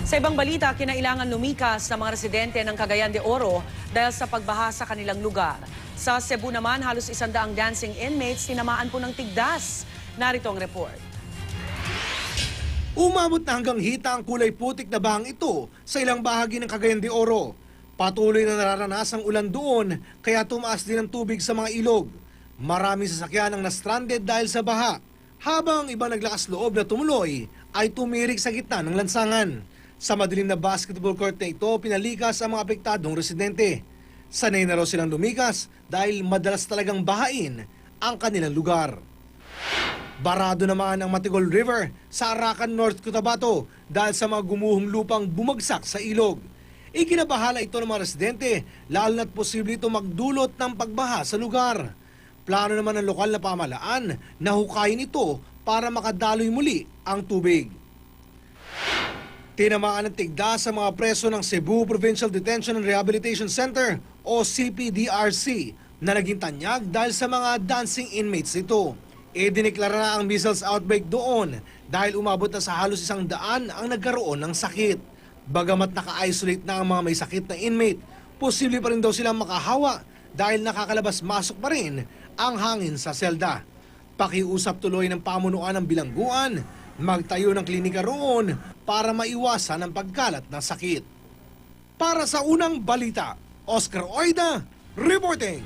Sa ibang balita, kinailangan lumikas ng mga residente ng Cagayan de Oro dahil sa pagbaha sa kanilang lugar. Sa Cebu naman, halos 100 dancing inmates tinamaan po ng tigdas. Narito ang report. Umabot na hanggang hita ang kulay putik na bahang ito sa ilang bahagi ng Cagayan de Oro. Patuloy na nararanasang ulan doon kaya tumaas din ang tubig sa mga ilog. Maraming sasakyan ang na-stranded dahil sa baha. Habang iba naglakas loob na tumuloy ay tumirik sa gitna ng lansangan. Sa madilim na basketball court na ito, pinalikas ang mga apektadong residente. Sanay na raw silang lumikas dahil madalas talagang bahain ang kanilang lugar. Barado naman ang Matigol River sa Arakan, North Cotabato dahil sa mga gumuhong lupang bumagsak sa ilog. Ikinabahala ito ng mga residente lalo na't posible ito magdulot ng pagbaha sa lugar. Plano naman ng lokal na pamahalaan na hukayin ito para makadaloy muli ang tubig. Tinamaan ng tigdas sa mga preso ng Cebu Provincial Detention and Rehabilitation Center o CPDRC na naging tanyag dahil sa mga dancing inmates nito. Diniklara na ang measles outbreak doon dahil umabot na sa halos 100 ang nagkaroon ng sakit. Bagamat naka-isolate na ang mga may sakit na inmate, posible pa rin daw silang makahawa dahil nakakalabas-masok pa rin ang hangin sa selda. Pakiusap tuloy ng pamunuan ng bilangguan, magtayo ng klinika roon para maiwasan ang pagkalat ng sakit. Para sa unang balita, Oscar Oida, reporting.